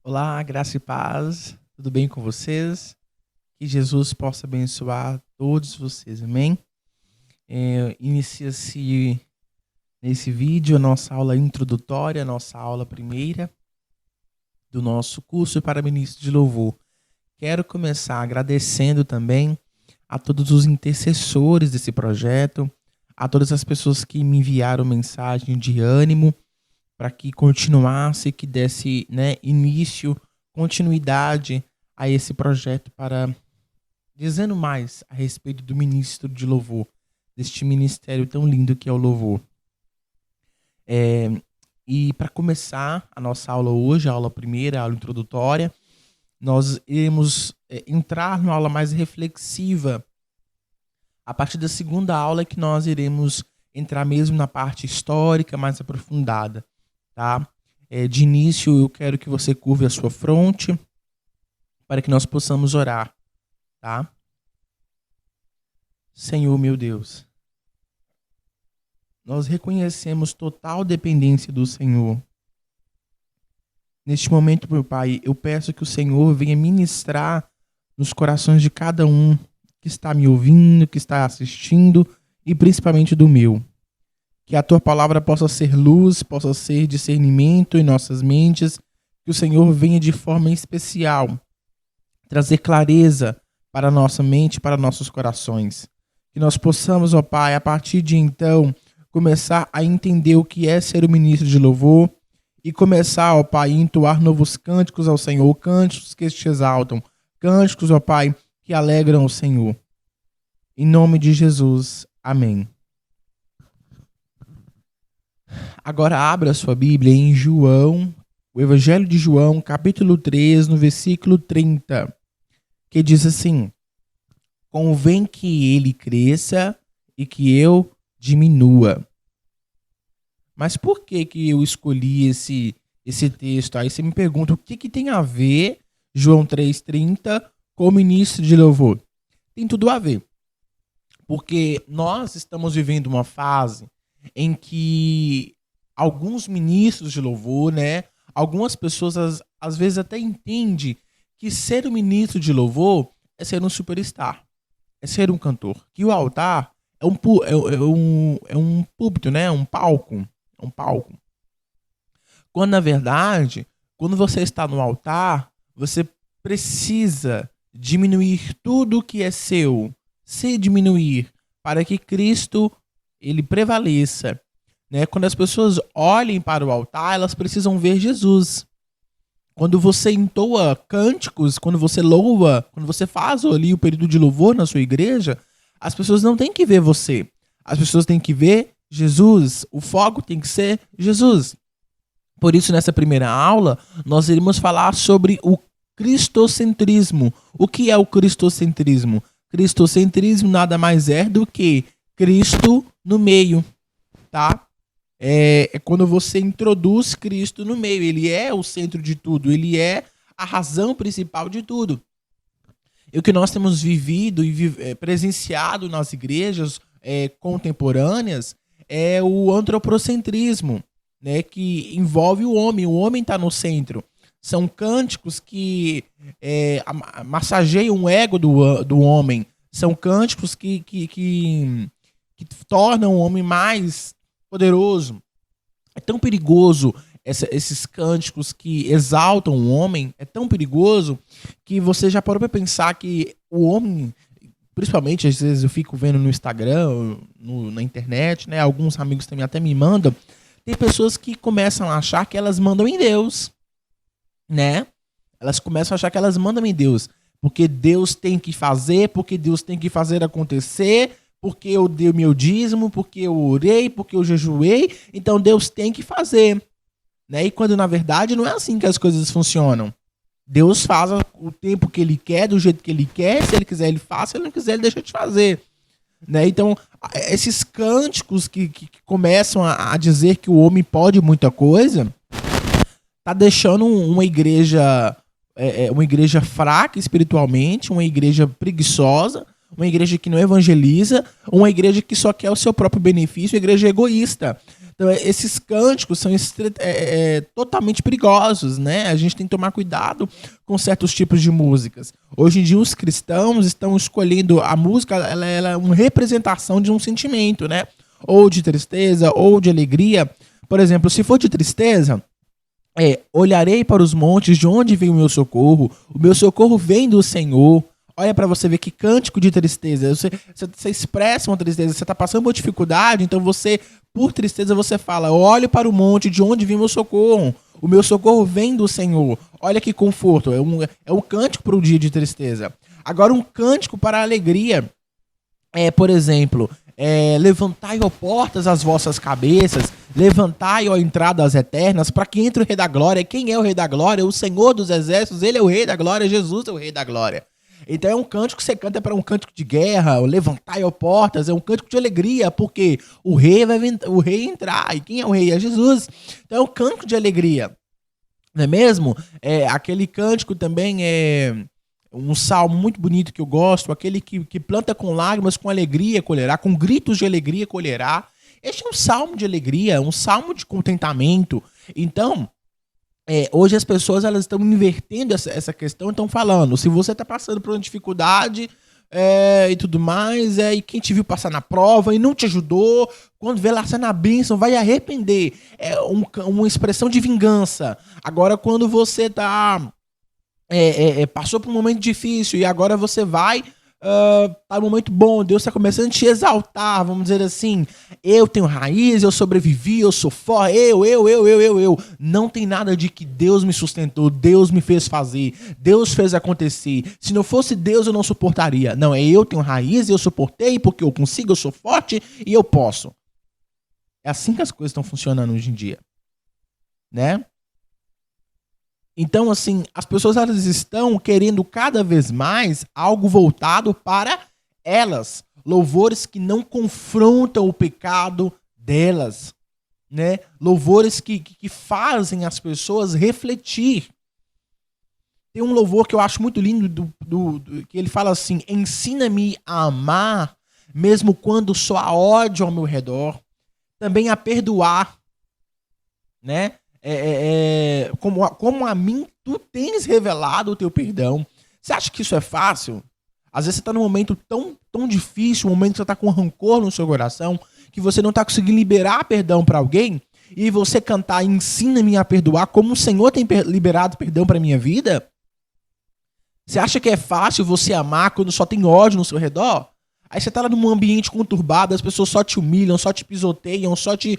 Olá, graça e paz, tudo bem com vocês? Que Jesus possa abençoar todos vocês, amém? Inicia-se nesse vídeo a nossa aula introdutória, a nossa aula primeira do nosso curso para ministro de louvor. Quero começar agradecendo também a todos os intercessores desse projeto, a todas as pessoas que me enviaram mensagem de ânimo, para que continuasse, que desse início, continuidade a esse projeto, para dizendo mais a respeito do ministro de louvor, deste ministério tão lindo que é o louvor. E para começar a nossa aula hoje, a aula primeira, a aula introdutória, nós iremos entrar numa aula mais reflexiva. A partir da segunda aula é que nós iremos entrar mesmo na parte histórica mais aprofundada. Tá? De início, eu quero que você curve a sua fronte para que nós possamos orar. Tá? Senhor, meu Deus, nós reconhecemos total dependência do Senhor. Neste momento, meu Pai, eu peço que o Senhor venha ministrar nos corações de cada um que está me ouvindo, que está assistindo e principalmente do meu. Que a Tua palavra possa ser luz, possa ser discernimento em nossas mentes, que o Senhor venha de forma especial trazer clareza para a nossa mente, para nossos corações. Que nós possamos, ó Pai, a partir de então, começar a entender o que é ser o ministro de louvor e começar, ó Pai, a entoar novos cânticos ao Senhor, cânticos que te exaltam, cânticos, ó Pai, que alegram o Senhor. Em nome de Jesus, amém. Agora abra a sua Bíblia em João, o Evangelho de João, capítulo 3, no versículo 30, que diz assim: convém que ele cresça e que eu diminua. Mas por que eu escolhi esse texto? Aí você me pergunta, o que tem a ver João 3,30 com o ministro de louvor? Tem tudo a ver, porque nós estamos vivendo uma fase em que alguns ministros de louvor, algumas pessoas às vezes até entendem que ser um ministro de louvor é ser um superstar, é ser um cantor. Que o altar é um púlpito, um palco. Quando, na verdade, quando você está no altar, você precisa diminuir tudo que é seu, se diminuir, para que Cristo ele prevaleça. Quando as pessoas olhem para o altar, elas precisam ver Jesus. Quando você entoa cânticos, quando você louva, quando você faz ali o período de louvor na sua igreja, as pessoas não têm que ver você. As pessoas têm que ver Jesus. O foco tem que ser Jesus. Por isso, nessa primeira aula, nós iremos falar sobre o cristocentrismo. O que é o cristocentrismo? Cristocentrismo nada mais é do que Cristo no meio, tá? É quando você introduz Cristo no meio. Ele é o centro de tudo, ele é a razão principal de tudo. E o que nós temos vivido e presenciado nas igrejas contemporâneas é o antropocentrismo, que envolve o homem está no centro. São cânticos que massageiam o ego do homem, são cânticos que tornam o homem mais poderoso. É tão perigoso esses cânticos que exaltam o homem, é tão perigoso que você já parou para pensar que o homem, principalmente às vezes eu fico vendo no Instagram, na internet, alguns amigos também até me mandam, tem pessoas que começam a achar que elas mandam em Deus, Elas começam a achar que elas mandam em Deus, porque Deus tem que fazer, porque Deus tem que fazer acontecer, porque eu dei o meu dízimo, porque eu orei, porque eu jejuei, então Deus tem que fazer. E quando na verdade não é assim que as coisas funcionam. Deus faz o tempo que ele quer, do jeito que ele quer, se ele quiser ele faz, se ele não quiser ele deixa de fazer. Então, esses cânticos que começam a dizer que o homem pode muita coisa, tá deixando uma igreja fraca espiritualmente, uma igreja preguiçosa, uma igreja que não evangeliza, uma igreja que só quer o seu próprio benefício, uma igreja egoísta. Então, esses cânticos são totalmente perigosos, né? A gente tem que tomar cuidado com certos tipos de músicas. Hoje em dia, os cristãos estão escolhendo a música, ela é uma representação de um sentimento, né? Ou de tristeza, ou de alegria. Por exemplo, se for de tristeza, olharei para os montes, de onde vem o meu socorro vem do Senhor. Olha para você ver que cântico de tristeza. Você expressa uma tristeza, você está passando por dificuldade, então você, por tristeza, você fala: olhe para o monte, de onde vem o meu socorro vem do Senhor. Olha que conforto, é um cântico para o dia de tristeza. Agora, um cântico para a alegria por exemplo, levantai, ó portas, as vossas cabeças, levantai, ó entradas eternas, para que entre o Rei da Glória. Quem é o Rei da Glória? O Senhor dos Exércitos, ele é o Rei da Glória, Jesus é o Rei da Glória. Então é um cântico que você canta para um cântico de guerra, levantai, ó portas, é um cântico de alegria, porque o rei vai entrar, e quem é o rei? É Jesus. Então é um cântico de alegria, não é mesmo? Aquele cântico também um salmo muito bonito que eu gosto, aquele que planta com lágrimas, com alegria colherá, com gritos de alegria colherá. Este é um salmo de alegria, um salmo de contentamento. Então, hoje as pessoas elas estão invertendo essa questão, estão falando: se você está passando por uma dificuldade e tudo mais, e quem te viu passar na prova e não te ajudou, quando vê lá você na bênção, vai arrepender. É uma expressão de vingança. Agora, quando você está passou por um momento difícil e agora você vai tá num momento bom, Deus está começando a te exaltar, vamos dizer assim: eu tenho raiz, eu sobrevivi, eu sou forte, eu. Não tem nada de que Deus me sustentou, Deus me fez fazer, Deus fez acontecer. Se não fosse Deus, eu não suportaria. Não, eu tenho raiz, eu suportei porque eu consigo, eu sou forte e eu posso. É assim que as coisas estão funcionando hoje em dia, né? Então, assim, as pessoas elas estão querendo cada vez mais algo voltado para elas. Louvores que não confrontam o pecado delas, né? Louvores que fazem as pessoas refletir. Tem um louvor que eu acho muito lindo, que ele fala assim: ensina-me a amar, mesmo quando só há ódio ao meu redor. Também a perdoar, né? Como a mim tu tens revelado o teu perdão. Você acha que isso é fácil? Às vezes você está num momento tão difícil, um momento que você está com rancor no seu coração, que você não está conseguindo liberar perdão para alguém, e você cantar ensina-me a perdoar, como o Senhor tem liberado perdão para minha vida. Você acha que é fácil você amar quando só tem ódio no seu redor? Aí você tá lá num ambiente conturbado, as pessoas só te humilham, só te pisoteiam, só te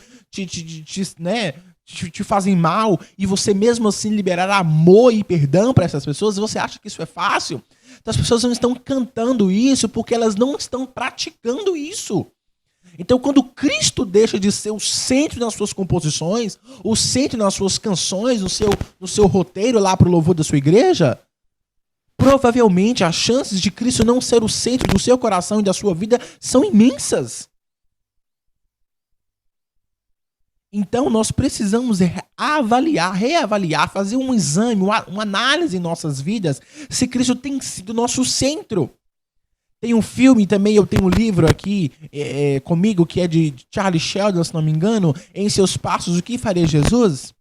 fazem mal, e você mesmo assim liberar amor e perdão para essas pessoas. Você acha que isso é fácil? Então as pessoas não estão cantando isso porque elas não estão praticando isso. Então, quando Cristo deixa de ser o centro das suas composições, o centro nas suas canções, no seu roteiro lá para o louvor da sua igreja, provavelmente as chances de Cristo não ser o centro do seu coração e da sua vida são imensas. Então, nós precisamos reavaliar, fazer um exame, uma análise em nossas vidas, se Cristo tem sido nosso centro. Tem um filme também, eu tenho um livro aqui comigo, que é de Charlie Sheldon, se não me engano, Em Seus Passos, O que Faria Jesus?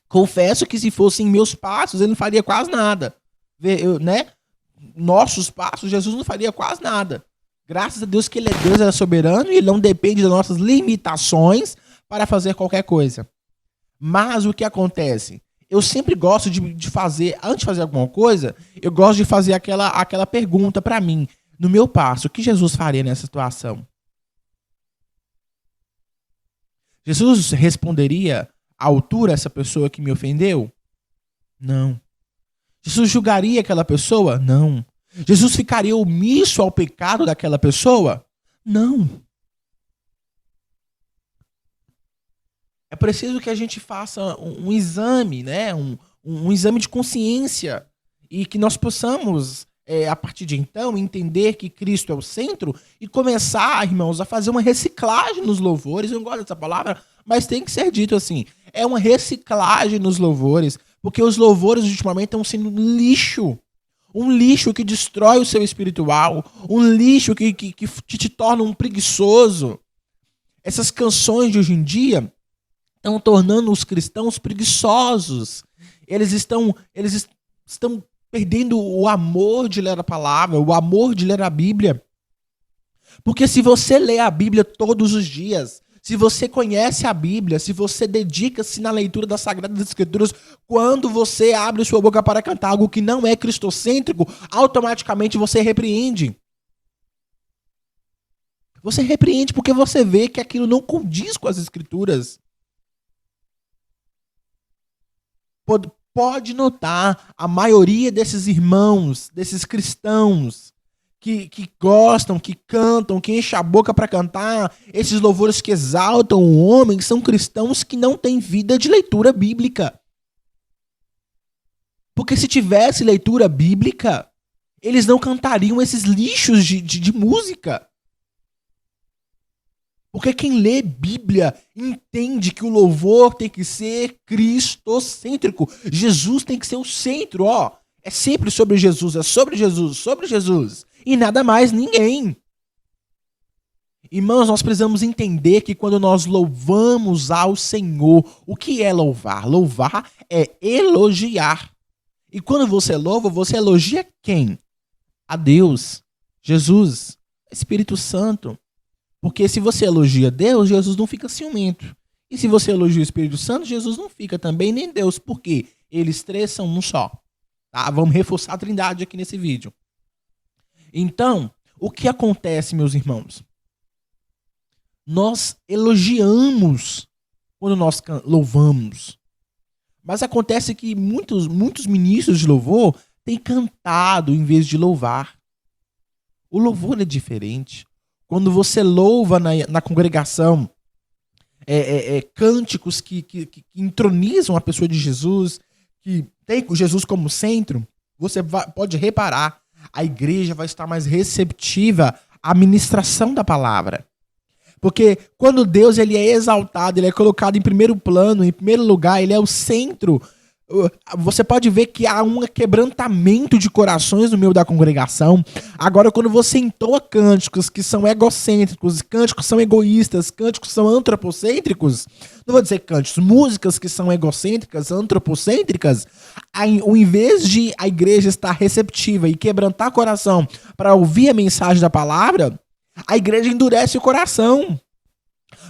Confesso que se fossem meus passos, ele não faria quase nada. Nossos passos, Jesus não faria quase nada. Graças a Deus que ele é Deus, ele é soberano, e ele não depende das nossas limitações para fazer qualquer coisa. Mas o que acontece? Eu sempre gosto de fazer, antes de fazer alguma coisa, eu gosto de fazer aquela pergunta para mim, no meu passo: o que Jesus faria nessa situação? Jesus responderia à altura essa pessoa que me ofendeu? Não. Jesus julgaria aquela pessoa? Não. Jesus ficaria omisso ao pecado daquela pessoa? Não. É preciso que a gente faça um exame, né? Um exame de consciência, e que nós possamos, a partir de então, entender que Cristo é o centro e começar, irmãos, a fazer uma reciclagem nos louvores. Eu não gosto dessa palavra, mas tem que ser dito assim. É uma reciclagem nos louvores, porque os louvores ultimamente estão sendo lixo. Um lixo que destrói o seu espiritual, um lixo que te torna um preguiçoso. Essas canções de hoje em dia estão tornando os cristãos preguiçosos. Estão perdendo o amor de ler a palavra, o amor de ler a Bíblia. Porque se você lê a Bíblia todos os dias, se você conhece a Bíblia, se você dedica-se na leitura das Sagradas Escrituras, quando você abre sua boca para cantar algo que não é cristocêntrico, automaticamente você repreende. Você repreende porque você vê que aquilo não condiz com as Escrituras. Pode notar, a maioria desses irmãos, desses cristãos, que gostam, que cantam, que enchem a boca para cantar, esses louvores que exaltam o homem, são cristãos que não têm vida de leitura bíblica. Porque se tivesse leitura bíblica, eles não cantariam esses lixos de música. Porque quem lê Bíblia entende que o louvor tem que ser cristocêntrico. Jesus tem que ser o centro, ó. É sempre sobre Jesus, é sobre Jesus, sobre Jesus. E nada mais, ninguém. Irmãos, nós precisamos entender que quando nós louvamos ao Senhor, o que é louvar? Louvar é elogiar. E quando você louva, você elogia quem? A Deus, Jesus, Espírito Santo. Porque se você elogia Deus, Jesus não fica ciumento. E se você elogia o Espírito Santo, Jesus não fica também, nem Deus. Por quê? Eles três são um só. Tá? Vamos reforçar a trindade aqui nesse vídeo. Então, o que acontece, meus irmãos? Nós elogiamos quando nós louvamos. Mas acontece que muitos ministros de louvor têm cantado em vez de louvar. O louvor é diferente. Quando você louva na congregação, cânticos que entronizam a pessoa de Jesus, que tem Jesus como centro, você pode reparar, a igreja vai estar mais receptiva à ministração da palavra. Porque quando Deus ele é exaltado, ele é colocado em primeiro plano, em primeiro lugar, ele é o centro, você pode ver que há um quebrantamento de corações no meio da congregação. Agora, quando você entoa cânticos que são egocêntricos, cânticos que são egoístas, cânticos que são antropocêntricos, não vou dizer cânticos, músicas que são egocêntricas, antropocêntricas, ao invés de a igreja estar receptiva e quebrantar coração para ouvir a mensagem da palavra, a igreja endurece o coração.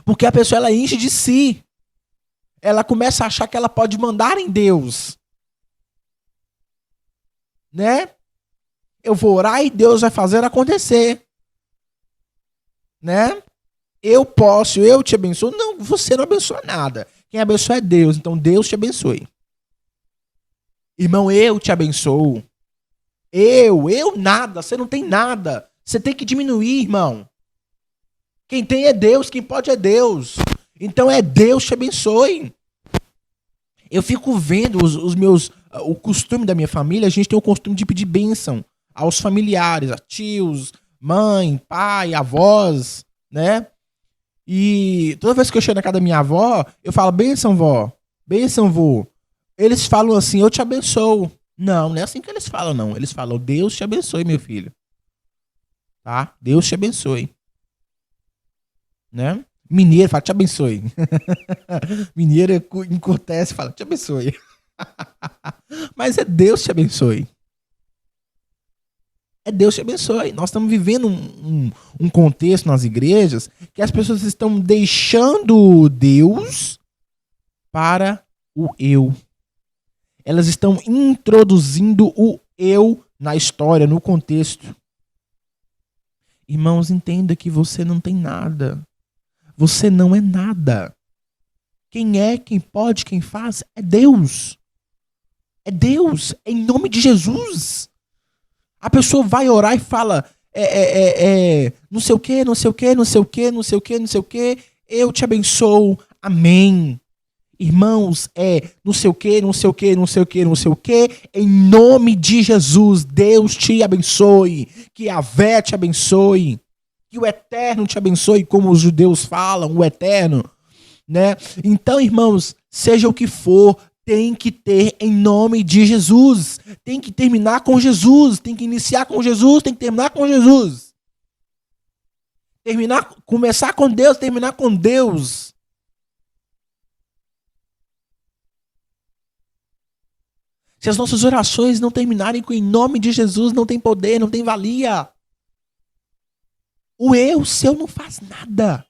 Porque a pessoa ela enche de si. Ela começa a achar que ela pode mandar em Deus. Né? Eu vou orar e Deus vai fazer acontecer. Né? Eu posso, eu te abençoo. Não, você não abençoa nada. Quem abençoa é Deus, então Deus te abençoe. Irmão, eu te abençoo. Eu nada, você não tem nada. Você tem que diminuir, irmão. Quem tem é Deus, quem pode é Deus. Então é Deus te abençoe. Eu fico vendo o costume da minha família, a gente tem o costume de pedir bênção aos familiares, a tios, mãe, pai, avós, né? E toda vez que eu chego na casa da minha avó, eu falo, bênção, vó, bênção, vô. Eles falam assim, eu te abençoo. Não é assim que eles falam, não. Eles falam, Deus te abençoe, meu filho. Tá? Deus te abençoe. Né? Mineiro fala, te abençoe. Mineiro encurtece e fala, te abençoe. Mas é Deus te abençoe. É Deus te abençoe. Nós estamos vivendo um contexto nas igrejas que as pessoas estão deixando Deus para o eu. Elas estão introduzindo o eu na história, no contexto. Irmãos, entenda que você não tem nada. Você não é nada. Quem é, quem pode, quem faz é Deus. É Deus. É em nome de Jesus. A pessoa vai orar e fala não sei o que, não sei o que, não sei o que, não sei o que, não sei o que. Eu te abençoo. Amém. Irmãos, não sei o que, não sei o que, não sei o que, não sei o que. Em nome de Jesus, Deus te abençoe. Que Yahvé te abençoe. Que o Eterno te abençoe, como os judeus falam, o Eterno. Né? Então, irmãos, seja o que for, tem que ter em nome de Jesus. Tem que terminar com Jesus. Tem que iniciar com Jesus, tem que terminar com Jesus. Começar com Deus, terminar com Deus. Se as nossas orações não terminarem com em nome de Jesus, não tem poder, não tem valia. O eu, seu, não faz nada.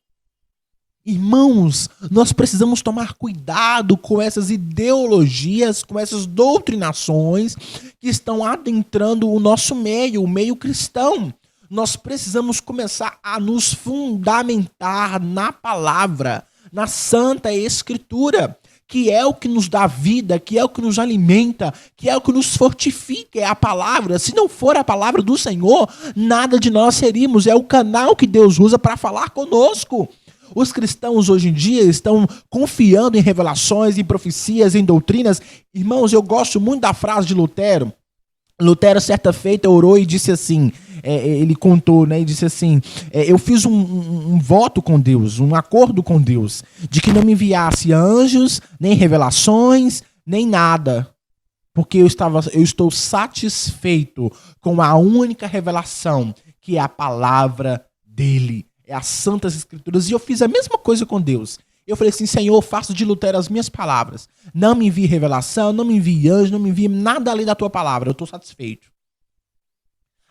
Irmãos, nós precisamos tomar cuidado com essas ideologias, com essas doutrinações que estão adentrando o nosso meio, o meio cristão. Nós precisamos começar a nos fundamentar na palavra, na Santa Escritura, que é o que nos dá vida, que é o que nos alimenta, que é o que nos fortifica, é a palavra. Se não for a palavra do Senhor, nada de nós seríamos. É o canal que Deus usa para falar conosco. Os cristãos hoje em dia estão confiando em revelações, em profecias, em doutrinas. Irmãos, eu gosto muito da frase de Lutero. Lutero, certa feita, orou e disse assim, ele contou, né, e disse assim, eu fiz um voto com Deus, um acordo com Deus, de que não me enviasse anjos, nem revelações, nem nada, porque eu estou satisfeito com a única revelação, que é a palavra dele, é as Santas Escrituras, e eu fiz a mesma coisa com Deus. Eu falei assim, Senhor, faço de Lutero as minhas palavras. Não me envie revelação, não me envie anjo, não me envie nada além da tua palavra. Eu estou satisfeito.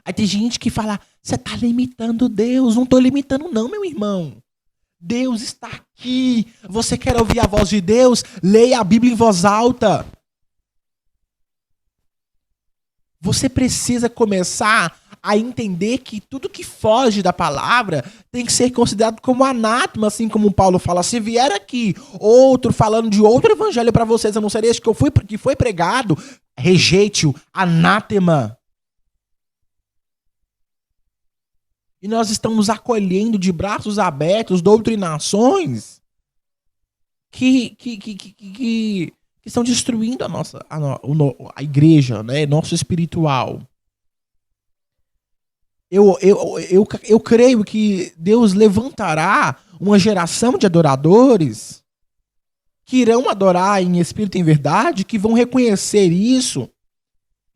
Aí tem gente que fala, você está limitando Deus. Não estou limitando não, meu irmão. Deus está aqui. Você quer ouvir a voz de Deus? Leia a Bíblia em voz alta. Você precisa começar a entender que tudo que foge da palavra tem que ser considerado como anátema, assim como Paulo fala. Se vier aqui outro falando de outro evangelho para vocês, a não ser este que foi pregado, rejeite-o, anátema. E nós estamos acolhendo de braços abertos doutrinações que estão destruindo a igreja, né, nosso espiritual. Eu creio que Deus levantará uma geração de adoradores que irão adorar em espírito e em verdade, que vão reconhecer isso.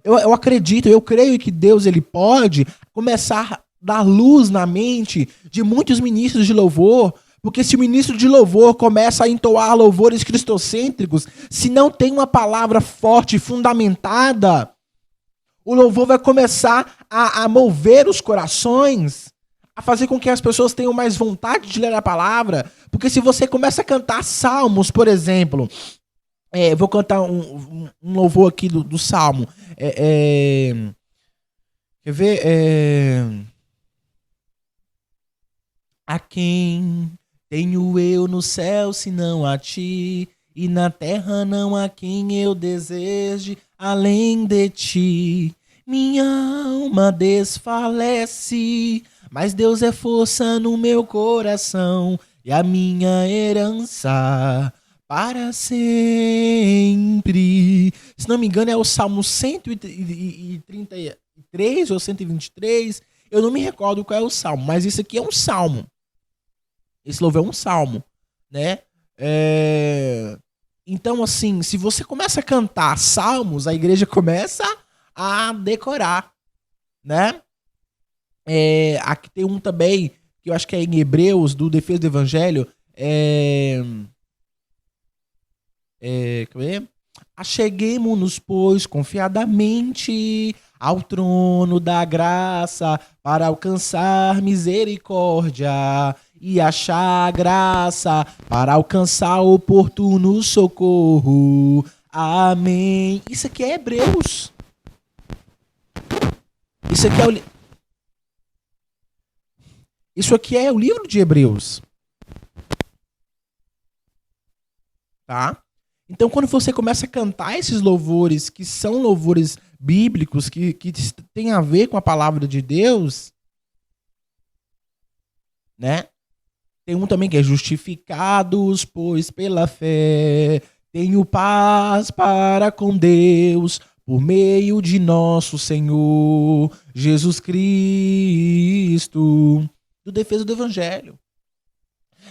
Eu acredito, eu creio que Deus ele pode começar a dar luz na mente de muitos ministros de louvor, porque se o ministro de louvor começa a entoar louvores cristocêntricos, se não tem uma palavra forte, fundamentada, o louvor vai começar a mover os corações, a fazer com que as pessoas tenham mais vontade de ler a palavra. Porque se você começa a cantar salmos, por exemplo, vou cantar um louvor aqui do salmo. Quer ver? A quem tenho eu no céu senão a ti, e na terra não há quem eu deseje além de ti. Minha alma desfalece, mas Deus é força no meu coração e a minha herança para sempre. Se não me engano é o Salmo 133 ou 123, eu não me recordo qual é o salmo, mas isso aqui é um salmo. Esse louvor é um salmo, né? Então, assim, se você começa a cantar salmos, a igreja começa a decorar, né? Aqui tem um também, que eu acho que é em Hebreus, do Defesa do Evangelho. Acheguemo-nos, pois, confiadamente ao trono da graça, para alcançar misericórdia e achar graça, para alcançar oportuno socorro. Amém. Isso aqui é Hebreus. Isso aqui é o livro de Hebreus. Tá? Então, quando você começa a cantar esses louvores, que são louvores bíblicos, que tem a ver com a palavra de Deus, né? Tem um também que é justificados, pois pela fé tenho paz para com Deus, por meio de nosso Senhor Jesus Cristo, do Defesa do Evangelho.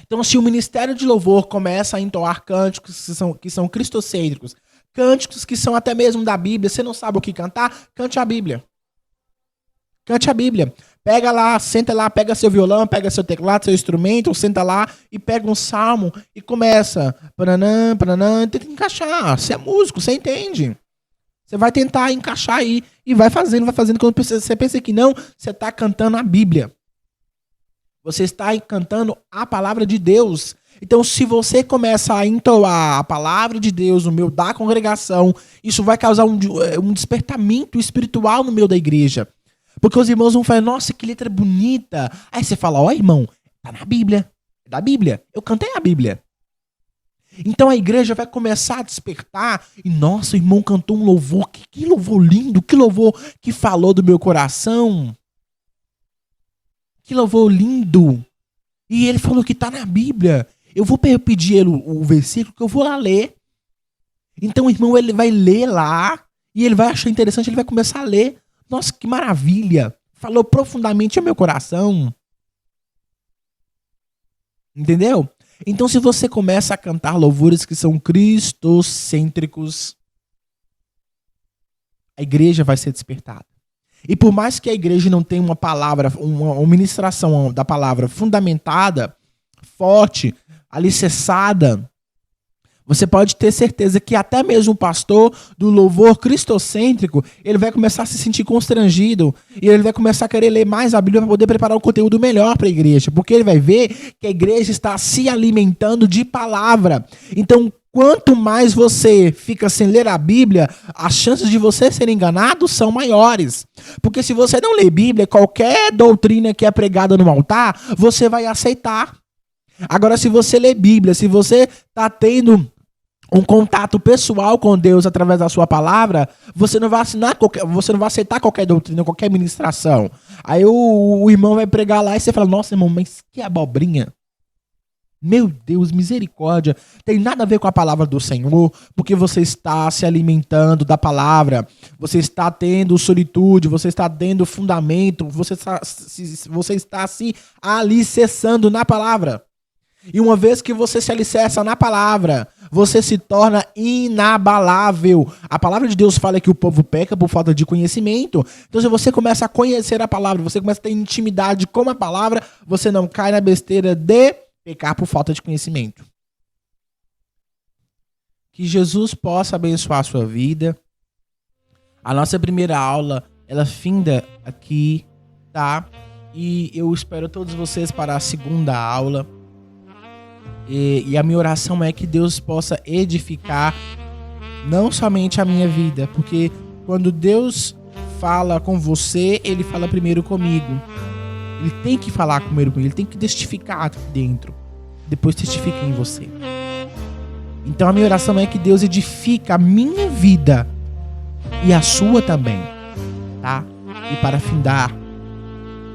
Então, se o ministério de louvor começa a entoar cânticos que são cristocêntricos, cânticos que são até mesmo da Bíblia, você não sabe o que cantar, cante a Bíblia. Cante a Bíblia. Pega lá, senta lá, pega seu violão, pega seu teclado, seu instrumento, ou senta lá e pega um salmo e começa. Paranã, paranã, tenta encaixar. Você é músico, você entende. Você vai tentar encaixar aí e vai fazendo. Quando você pensa que não, você está cantando a Bíblia. Você está cantando a palavra de Deus. Então, se você começa a entoar a palavra de Deus no meio da congregação, isso vai causar um despertamento espiritual no meio da igreja. Porque os irmãos vão falar, nossa, que letra bonita. Aí você fala, ó, irmão, tá na Bíblia. É da Bíblia. Eu cantei a Bíblia. Então a igreja vai começar a despertar. E nossa, o irmão cantou um louvor. Que louvor lindo. Que louvor que falou do meu coração. Que louvor lindo. E ele falou que tá na Bíblia. Eu vou pedir ele o versículo que eu vou lá ler. Então o irmão ele vai ler lá. E ele vai achar interessante. Ele vai começar a ler. Nossa, que maravilha. Falou profundamente ao meu coração. Entendeu? Então, se você começa a cantar louvores que são cristocêntricos, a igreja vai ser despertada. E por mais que a igreja não tenha uma palavra, uma ministração da palavra fundamentada, forte, alicerçada, você pode ter certeza que até mesmo o pastor do louvor cristocêntrico, ele vai começar a se sentir constrangido e ele vai começar a querer ler mais a Bíblia para poder preparar um conteúdo melhor para a igreja, porque ele vai ver que a igreja está se alimentando de palavra. Então, quanto mais você fica sem ler a Bíblia, as chances de você ser enganado são maiores. Porque se você não lê Bíblia, qualquer doutrina que é pregada no altar, você vai aceitar. Agora, se você lê Bíblia, se você está tendo um contato pessoal com Deus através da sua palavra, você não vai aceitar qualquer doutrina, qualquer ministração. Aí o irmão vai pregar lá e você fala, nossa, irmão, mas que abobrinha. Meu Deus, misericórdia. Tem nada a ver com a palavra do Senhor, porque você está se alimentando da palavra, você está tendo solitude, você está tendo fundamento, você está se alicerçando na palavra. E uma vez que você se alicerça na palavra, você se torna inabalável. A palavra de Deus fala que o povo peca por falta de conhecimento. Então, se você começa a conhecer a palavra, você começa a ter intimidade com a palavra, você não cai na besteira de pecar por falta de conhecimento. Que Jesus possa abençoar a sua vida. A nossa primeira aula, ela finda aqui, tá? E eu espero todos vocês para a segunda aula. E a minha oração é que Deus possa edificar não somente a minha vida, porque quando Deus fala com você, Ele fala primeiro comigo. Ele tem que falar primeiro comigo, Ele tem que testificar aqui dentro, depois testifica em você. Então a minha oração é que Deus edifica a minha vida e a sua também, tá? E para findar,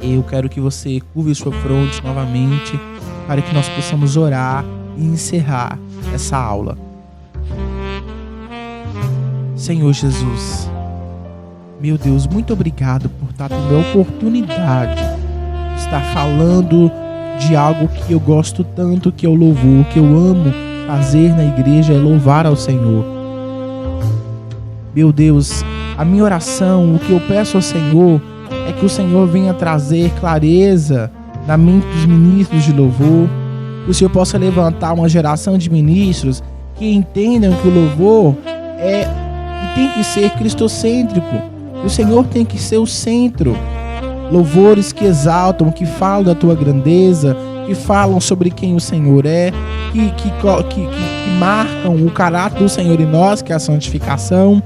eu quero que você curve sua fronte novamente, para que nós possamos orar e encerrar essa aula. Senhor Jesus, meu Deus, muito obrigado por estar tendo a oportunidade de estar falando de algo que eu gosto tanto, que é o louvor, que eu amo fazer na igreja, é louvar ao Senhor. Meu Deus, a minha oração, o que eu peço ao Senhor, é que o Senhor venha trazer clareza na mente dos ministros de louvor, que o Senhor possa levantar uma geração de ministros que entendam que o louvor tem que ser cristocêntrico, que o Senhor tem que ser o centro. Louvores que exaltam, que falam da tua grandeza, que falam sobre quem o Senhor é, que marcam o caráter do Senhor em nós, que é a santificação.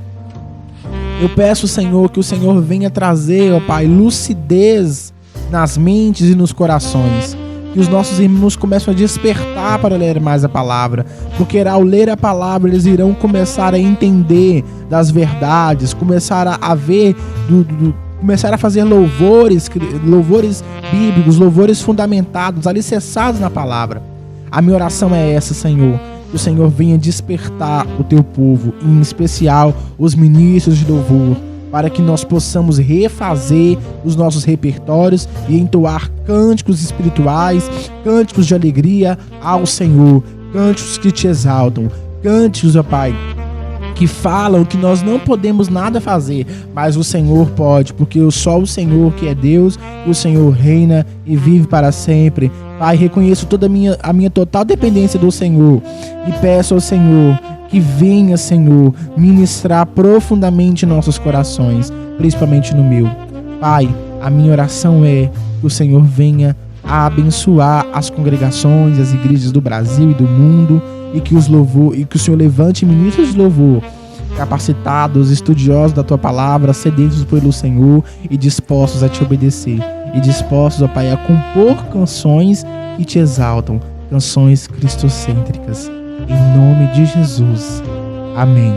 Eu peço, Senhor, que o Senhor venha trazer, ó Pai, lucidez nas mentes e nos corações. Que os nossos irmãos começam a despertar para ler mais a palavra. Porque ao ler a palavra, eles irão começar a entender das verdades, começar a ver, começar a fazer louvores bíblicos, louvores fundamentados, alicerçados na palavra. A minha oração é essa, Senhor. Que o Senhor venha despertar o teu povo, em especial os ministros de louvor, para que nós possamos refazer os nossos repertórios e entoar cânticos espirituais, cânticos de alegria ao Senhor, cânticos que te exaltam, cânticos, ó Pai, que falam que nós não podemos nada fazer, mas o Senhor pode, porque só o Senhor que é Deus e o Senhor reina e vive para sempre. Pai, reconheço toda a minha total dependência do Senhor e peço ao Senhor que venha, Senhor, ministrar profundamente em nossos corações, principalmente no meu. Pai, a minha oração é que o Senhor venha a abençoar as congregações, as igrejas do Brasil e do mundo, e que o Senhor levante ministros de louvor, capacitados, estudiosos da tua palavra, sedentos pelo Senhor e dispostos a te obedecer, e dispostos, ó Pai, a compor canções que te exaltam, canções cristocêntricas. Em nome de Jesus. Amém.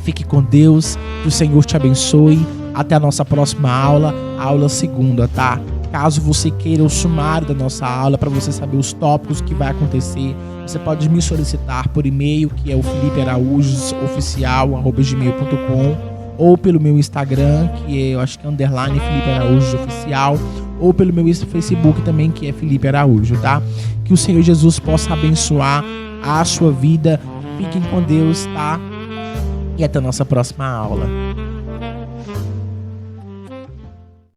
Fique com Deus, que o Senhor te abençoe. Até a nossa próxima aula, a aula segunda, tá? Caso você queira o sumário da nossa aula, para você saber os tópicos que vai acontecer, você pode me solicitar por e-mail, que é o felipearaújosoficial@gmail.com, ou pelo meu Instagram, que é, eu acho que é _ Felipe Araújo Oficial, ou pelo meu Facebook também, que é Felipe Araújo, tá? Que o Senhor Jesus possa abençoar a sua vida. Fiquem com Deus, tá? E até a nossa próxima aula.